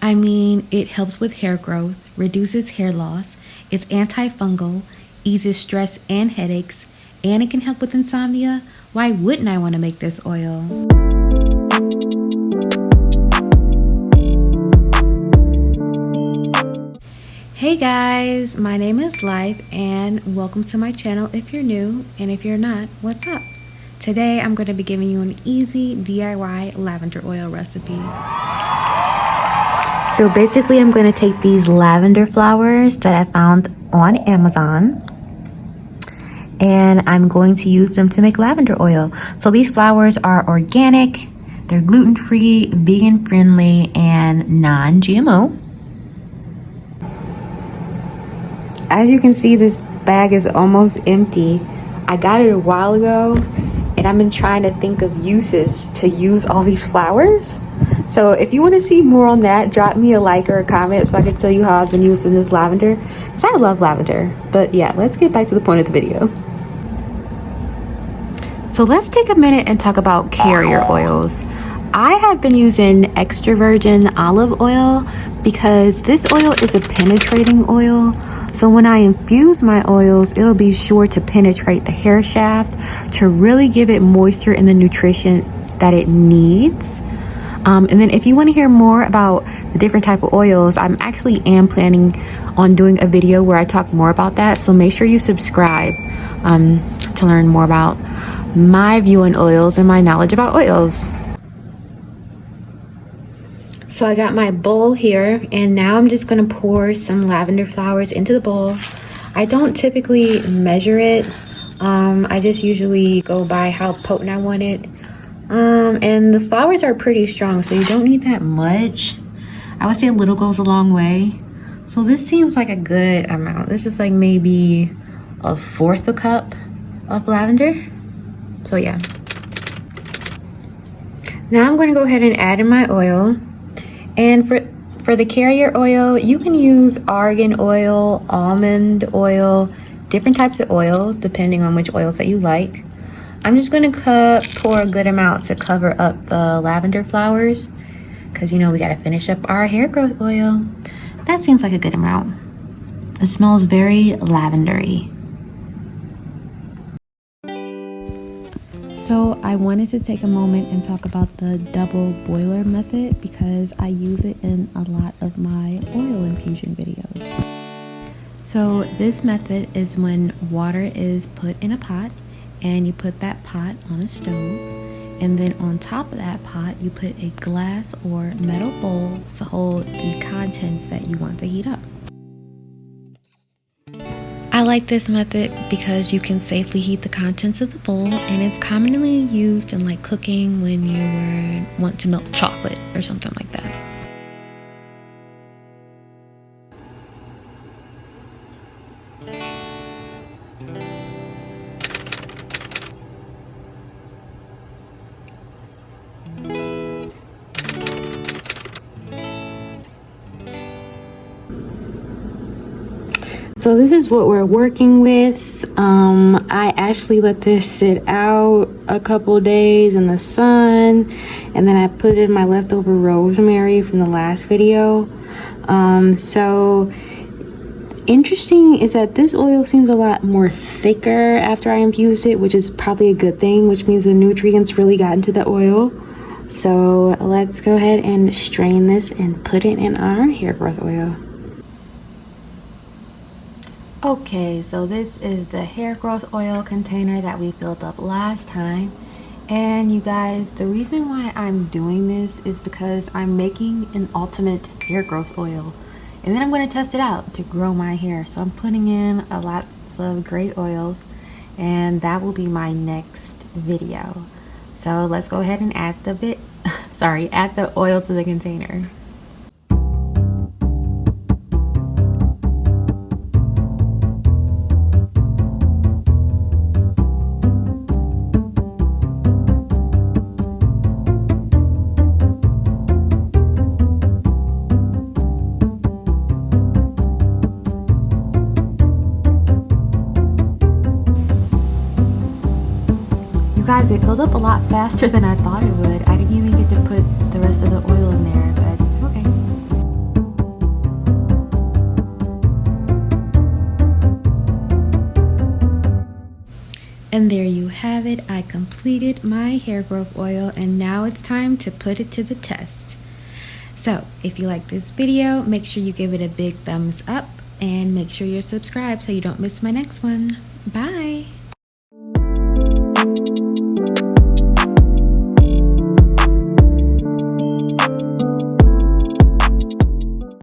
I mean, it helps with hair growth, reduces hair loss, it's antifungal, eases stress and headaches, and it can help with insomnia. Why wouldn't I want to make this oil? Hey guys, my name is Life and welcome to my channel if you're new, and if you're not, what's up? Today I'm going to be giving you an easy DIY lavender oil recipe. So basically I'm going to take these lavender flowers that I found on Amazon and I'm going to use them to make lavender oil. So these flowers are organic, they're gluten-free, vegan-friendly, and non-GMO. As you can see, this bag is almost empty. I got it a while ago and I've been trying to think of uses to use all these flowers. So if you want to see more on that, drop me a like or a comment so I can tell you how I've been using this lavender, because I love lavender. But yeah, let's get back to the point of the video. So let's take a minute and talk about carrier oils. I have been using extra virgin olive oil because this oil is a penetrating oil. So when I infuse my oils, it'll be sure to penetrate the hair shaft to really give it moisture and the nutrition that it needs. And then if you want to hear more about the different type of oils, I'm actually planning on doing a video where I talk more about that. So make sure you subscribe to learn more about my view on oils and my knowledge about oils. So I got my bowl here and now I'm just going to pour some lavender flowers into the bowl. I don't typically measure it. I just usually go by how potent I want it. And the flowers are pretty strong, so you don't need that much. I would say a little goes a long way. So this seems like a good amount. This is like maybe a fourth a cup of lavender. So yeah. Now I'm going to go ahead and add in my oil. And for the carrier oil, you can use argan oil, almond oil, different types of oil, depending on which oils that you like. I'm just going to pour a good amount to cover up the lavender flowers because, you know, we got to finish up our hair growth oil. That seems like a good amount. It smells very lavendery. So I wanted to take a moment and talk about the double boiler method because I use it in a lot of my oil infusion videos. So this method is when water is put in a pot and you put that pot on a stove, and then on top of that pot you put a glass or metal bowl to hold the contents that you want to heat up. I like this method because you can safely heat the contents of the bowl, and it's commonly used in like cooking when you want to melt chocolate or something like that. So this is what we're working with. I actually let this sit out a couple days in the sun, and then I put in my leftover rosemary from the last video. So interesting is that this oil seems a lot more thicker after I infused it, which is probably a good thing, which means the nutrients really got into the oil. So let's go ahead and strain this and put it in our hair growth oil. Okay, so this is the hair growth oil container that we filled up last time. And you guys, the reason why I'm doing this is because I'm making an ultimate hair growth oil. And then I'm going to test it out to grow my hair. So I'm putting in a lot of great oils, and that will be my next video. So let's go ahead and add add the oil to the container. Guys, it filled up a lot faster than I thought it would. I didn't even get to put the rest of the oil in there, but okay. And there you have it. I completed my hair growth oil and now it's time to put it to the test. So if you like this video, make sure you give it a big thumbs up and make sure you're subscribed so you don't miss my next one. Bye.